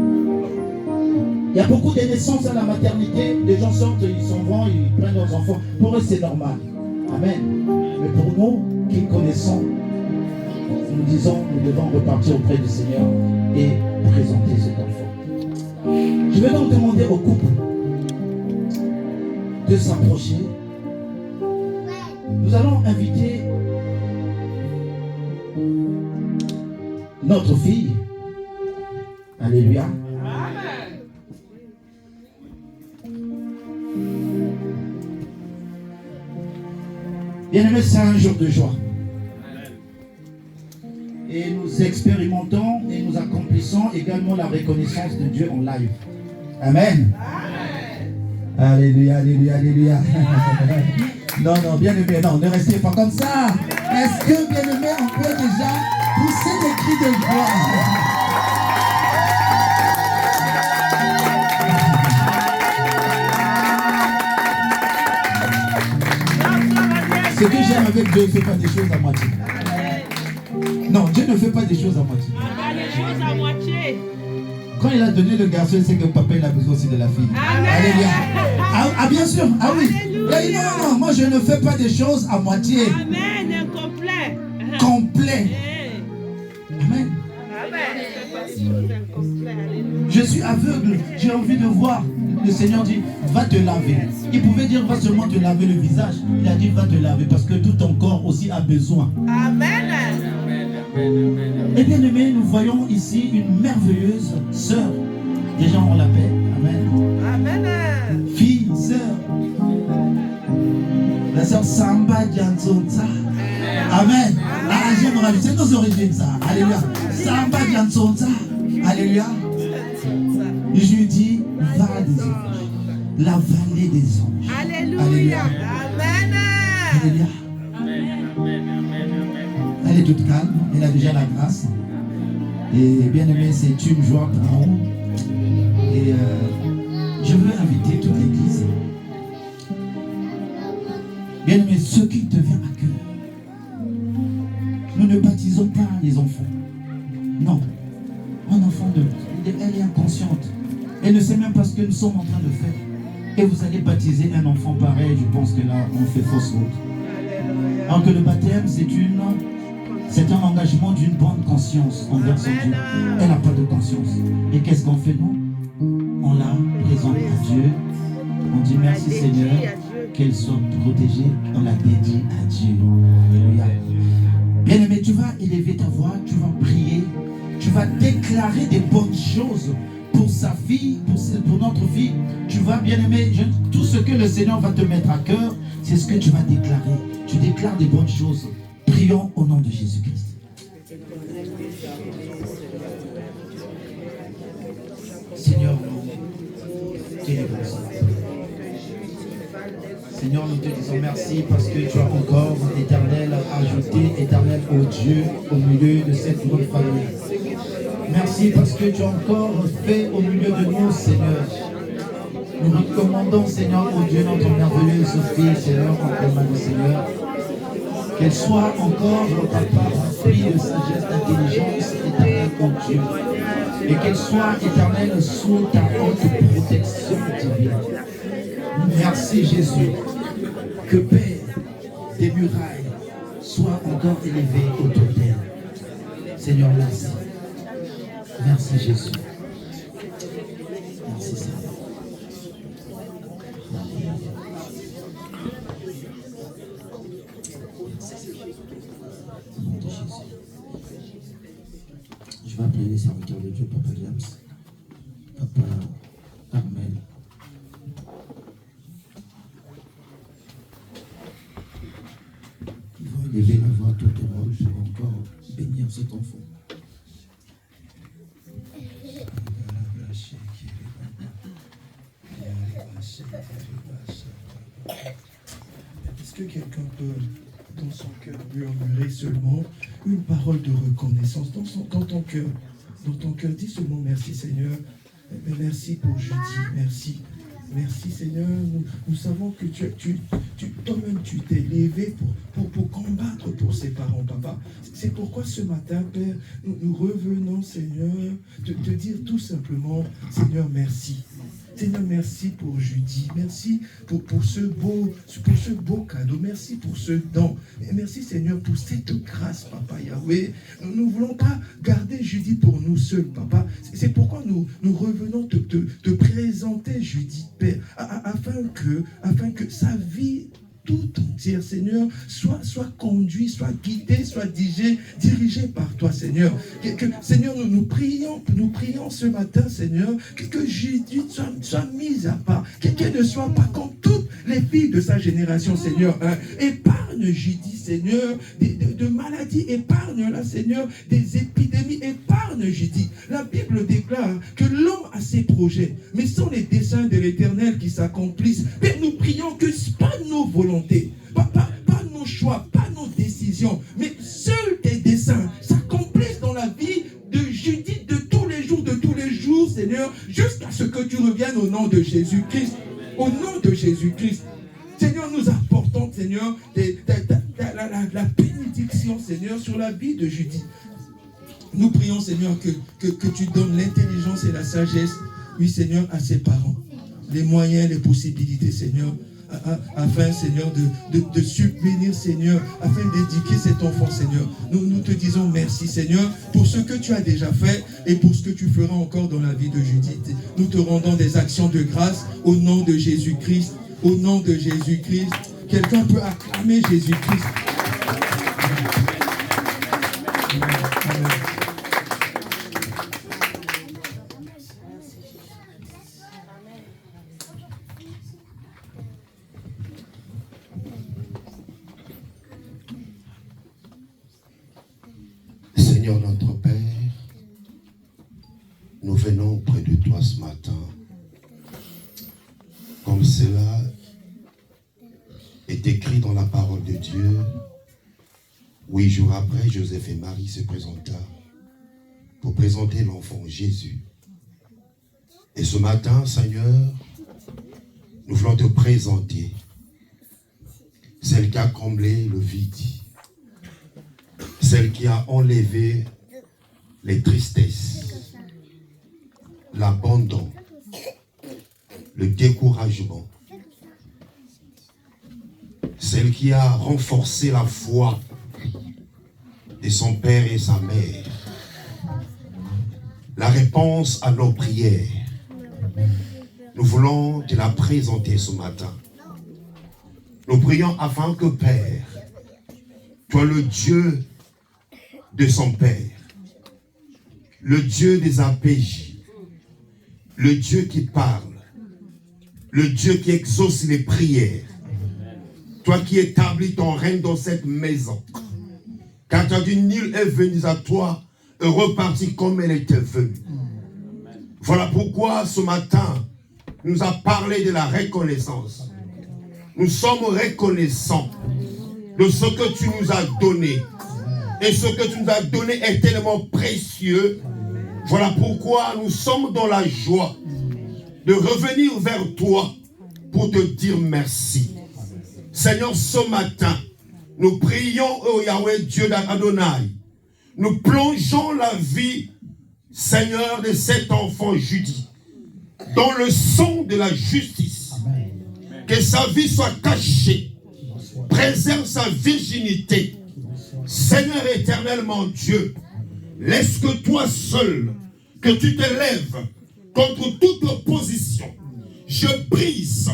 Il y a beaucoup de naissances à la maternité. Les gens sortent, ils s'en vont, ils prennent leurs enfants. Pour eux c'est normal. Amen. Mais pour nous qui connaissons, nous disons, nous devons repartir auprès du Seigneur et présenter cet enfant. Je vais donc demander au couple de s'approcher. Nous allons inviter notre fille. Alléluia. Bien-aimés, c'est un jour de joie. Et nous expérimentons et nous accomplissons également la reconnaissance de Dieu en live. Amen. Amen. Alléluia, alléluia, alléluia. Non, non, bien-aimés, non, ne restez pas comme ça. Est-ce que, bien-aimés, on peut déjà pousser des cris de joie? Ce que j'aime avec Dieu, il ne fait pas des choses à moitié. Non, Dieu ne fait pas des choses à moitié. Quand il a donné le garçon, c'est que papa il a besoin aussi de la fille. Alléluia. Ah, bien sûr. Ah oui. Mais non, moi je ne fais pas des choses à moitié. Amen. Complet. Complet. Amen. Je suis aveugle. J'ai envie de voir. Le Seigneur dit, va te laver. Il pouvait dire, va seulement te laver le visage. Il a dit, va te laver parce que tout ton corps aussi a besoin. Amen. Et bien aimé, nous voyons ici une merveilleuse sœur. Déjà on l'appelle. Amen. Amen. Fille, sœur. La sœur Samba Dianzonza. Amen. Ah, j'aime rajouter, c'est nos origines ça. Alléluia. Samba Dianzonza. Alléluia. Et je lui dis, va des anges. La vallée des anges. Alléluia. Alléluia. Amen. Alléluia. Elle est toute calme, elle a déjà la grâce. Et bien aimé, c'est une joie pour nous. Et je veux inviter toute l'église. Bien aimé, ce qui te vient à cœur. Nous ne baptisons pas les enfants. Non. Un enfant elle est inconsciente. Elle ne sait même pas ce que nous sommes en train de faire. Et vous allez baptiser un enfant pareil, je pense que là, on fait fausse route. Alors que le baptême, c'est un engagement d'une bonne conscience envers son Dieu. Elle n'a pas de conscience. Et qu'est-ce qu'on fait nous? On la présente à Dieu. On dit merci Seigneur, qu'elle soit protégée. On la dédie à Dieu. Alléluia. Bien aimé, tu vas élever ta voix, tu vas prier, tu vas déclarer des bonnes choses pour sa fille, pour notre fille. Tu vas, bien aimé, tout ce que le Seigneur va te mettre à cœur, c'est ce que tu vas déclarer. Tu déclares des bonnes choses. Prions au nom de Jésus-Christ. Seigneur, tu es bon. Seigneur, nous te disons merci parce que tu as encore, Éternel, ajouté, Éternel, au Dieu, au milieu de cette bonne famille. Merci parce que tu as encore fait au milieu de nous, Seigneur. Nous recommandons, Seigneur, au Dieu, notre merveilleuse fille, Seigneur, en Seigneur. Qu'elle soit encore, Papa, remplie de sagesse, d'intelligence, éternelle, mon Dieu. Et qu'elle soit, éternelle, sous ta haute protection divine. Merci, Jésus. Que Père, tes murailles soient encore élevées autour d'elle. Seigneur, merci. Merci, Jésus. Merci, Seigneur. Au nom de Jésus. Je vais appeler les serviteurs de Dieu, Papa James, Papa Armel. Ils vont élever la voix tout au monde pour encore bénir cet enfant. Est-ce que quelqu'un peut, dans son cœur, murmurer seulement une parole de reconnaissance dans ton cœur? Dans ton cœur, dis seulement merci Seigneur. Merci pour jeudi, merci. Merci Seigneur, nous savons que toi-même tu t'es levé pour combattre pour ses parents, papa. C'est pourquoi ce matin, Père, nous revenons, Seigneur, te dire tout simplement, Seigneur, merci. Seigneur, merci pour jeudi. Merci pour ce beau cadeau. Merci pour ce don. Et merci, Seigneur, pour cette grâce, Papa Yahweh. Nous ne voulons pas garder jeudi pour nous seuls, Papa. C'est pourquoi nous revenons te présenter jeudi, Père, afin que sa vie tout entière, Seigneur, soit conduit, soit guidé, soit dirigé par toi, Seigneur. Seigneur, nous prions ce matin, Seigneur, que Judith soit mise à part, qu'elle ne soit pas comme toutes les filles de sa génération, Seigneur. Épargne Judith, Seigneur, de maladies, épargne-la, Seigneur, des épidémies, épargne Judith. La Bible déclare que l'homme a ses projets, mais sont les desseins de l'Éternel qui s'accomplissent. Mais nous prions que pas nos volontés, pas nos choix, pas nos décisions, mais seuls tes desseins s'accomplissent dans la vie de Judith de tous les jours, Seigneur, jusqu'à ce que tu reviennes au nom de Jésus-Christ. Au nom de Jésus-Christ. Seigneur, nous apportons, Seigneur, la bénédiction, Seigneur, sur la vie de Judith. Nous prions, Seigneur, que tu donnes l'intelligence et la sagesse, oui, Seigneur, à ses parents. Les moyens, les possibilités, Seigneur, afin, Seigneur, de subvenir, Seigneur, afin d'éduquer cet enfant, Seigneur. Nous te disons merci, Seigneur, pour ce que tu as déjà fait et pour ce que tu feras encore dans la vie de Judith. Nous te rendons des actions de grâce au nom de Jésus-Christ. Au nom de Jésus-Christ. Quelqu'un peut acclamer Jésus-Christ. Amen. Seigneur notre Père, nous venons auprès de toi ce matin, comme cela est écrit dans la parole de Dieu. 8 jours après, Joseph et Marie se présentèrent pour présenter l'enfant Jésus. Et ce matin, Seigneur, nous voulons te présenter celle qui a comblé le vide, celle qui a enlevé les tristesses, l'abandon, le découragement, celle qui a renforcé la foi de son père et sa mère, la réponse à nos prières. Nous voulons te la présenter ce matin. Nous prions afin que, Père, toi le Dieu de son Père, le Dieu des APJ, le Dieu qui parle, le Dieu qui exauce les prières, toi qui établis ton règne dans cette maison, car tu as dit, nul est venu à toi et reparti comme elle était venue. Voilà pourquoi ce matin, nous a parlé de la reconnaissance. Nous sommes reconnaissants de ce que tu nous as donné. Et ce que tu nous as donné est tellement précieux. Voilà pourquoi nous sommes dans la joie de revenir vers toi pour te dire merci. Seigneur, ce matin, nous prions au Yahweh Dieu d'Adonai. Nous plongeons la vie, Seigneur, de cet enfant Judith dans le sang de la justice. Que sa vie soit cachée. Préserve sa virginité. Seigneur éternel, mon Dieu, laisse que toi seul, que tu te lèves contre toute opposition. Je brise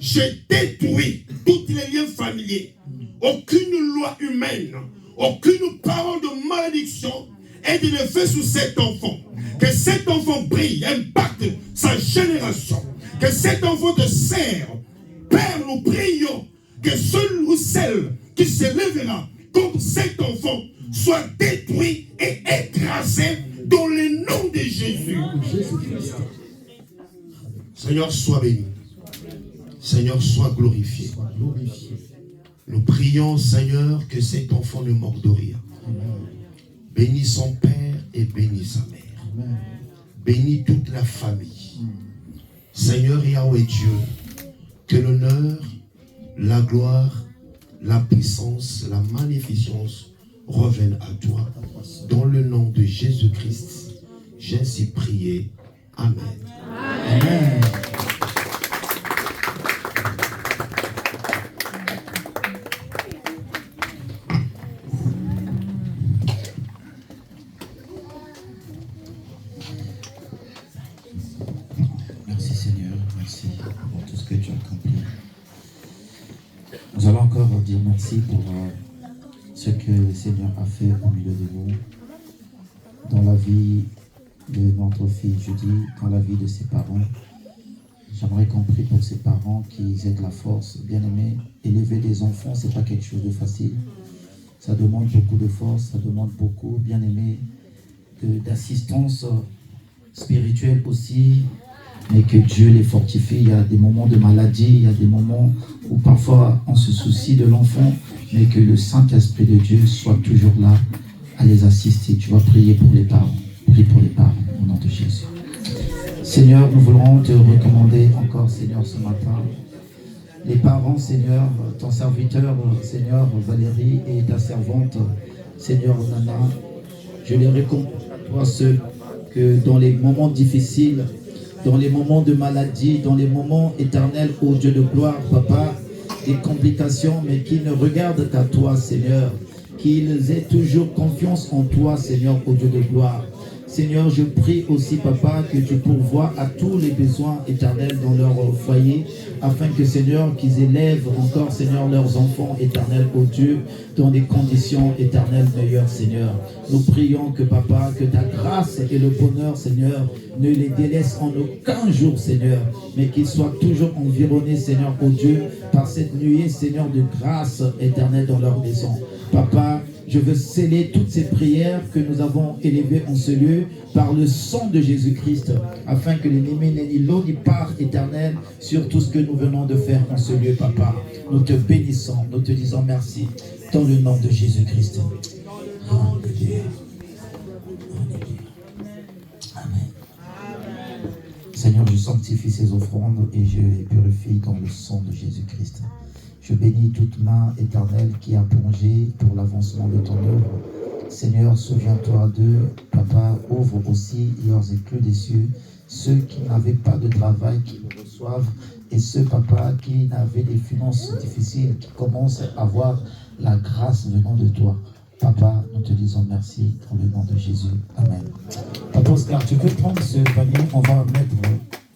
je détruis tous les liens familiers. Aucune loi humaine, aucune parole de malédiction est élevée sur cet enfant. Que cet enfant brille, impacte sa génération. Que cet enfant te sert. Père, nous prions que celui ou celle qui se lèvera contre cet enfant soit détruit et écrasé dans le nom de Jésus. Seigneur, sois béni. Seigneur, sois glorifié. Nous prions, Seigneur, que cet enfant ne manque de rien. Bénis son père et bénis sa mère. Bénis toute la famille. Seigneur Yahweh Dieu, que l'honneur, la gloire, la puissance, la magnificence reviennent à toi. Dans le nom de Jésus-Christ, j'ai ainsi prié. Amen. Amen. Merci Seigneur, merci pour tout ce que tu as accompli. Nous allons encore dire merci pour ce que le Seigneur a fait au milieu de vous, dans la vie de notre fille Judy, dans la vie de ses parents. J'aimerais qu'on prie pour ses parents qu'ils aient de la force. Bien aimé, élever des enfants, c'est pas quelque chose de facile. Ça demande beaucoup de force, ça demande beaucoup, bien aimé, d'assistance spirituelle aussi, mais que Dieu les fortifie. Il y a des moments de maladie, il y a des moments où parfois on se soucie de l'enfant, mais que le Saint-Esprit de Dieu soit toujours là à les assister. Tu vas prier pour les parents. Prie pour les parents, au nom de Jésus. Seigneur, nous voulons te recommander encore, Seigneur, ce matin, les parents, Seigneur, ton serviteur, Seigneur, Valérie, et ta servante, Seigneur, Nana. Je les recommande à toi seul, que dans les moments difficiles, dans les moments de maladie, dans les moments éternels, ô Dieu de gloire, Papa, des complications, mais qu'ils ne regardent qu'à toi, Seigneur, qu'ils aient toujours confiance en toi, Seigneur, ô Dieu de gloire. Seigneur, je prie aussi, Papa, que tu pourvoies à tous les besoins éternels dans leur foyer, afin que, Seigneur, qu'ils élèvent encore, Seigneur, leurs enfants éternels, ô Dieu, dans des conditions éternelles meilleures, Seigneur. Nous prions que, Papa, que ta grâce et le bonheur, Seigneur, ne les délaissent en aucun jour, Seigneur, mais qu'ils soient toujours environnés, Seigneur, ô Dieu, par cette nuée, Seigneur, de grâce éternelle dans leur maison. Papa, je veux sceller toutes ces prières que nous avons élevées en ce lieu par le sang de Jésus-Christ, afin que l'ennemi n'ait ni l'eau ni part éternelle sur tout ce que nous venons de faire en ce lieu, Papa. Nous te bénissons, nous te disons merci, dans le nom de Jésus-Christ. Alléluia. Amen. Seigneur, je sanctifie ces offrandes et je les purifie dans le sang de Jésus-Christ. Je bénis toute main éternelle qui a plongé pour l'avancement de ton œuvre. Seigneur, souviens-toi d'eux. Papa, ouvre aussi leurs éclus des cieux. Ceux qui n'avaient pas de travail, qui le reçoivent. Et ceux, Papa, qui n'avaient des finances difficiles, qui commencent à avoir la grâce venant de toi. Papa, nous te disons merci dans le nom de Jésus. Amen. Papa Oscar, tu peux prendre ce panier. On va mettre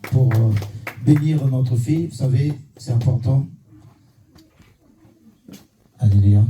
pour bénir notre fille. Vous savez, c'est important. Alléluia.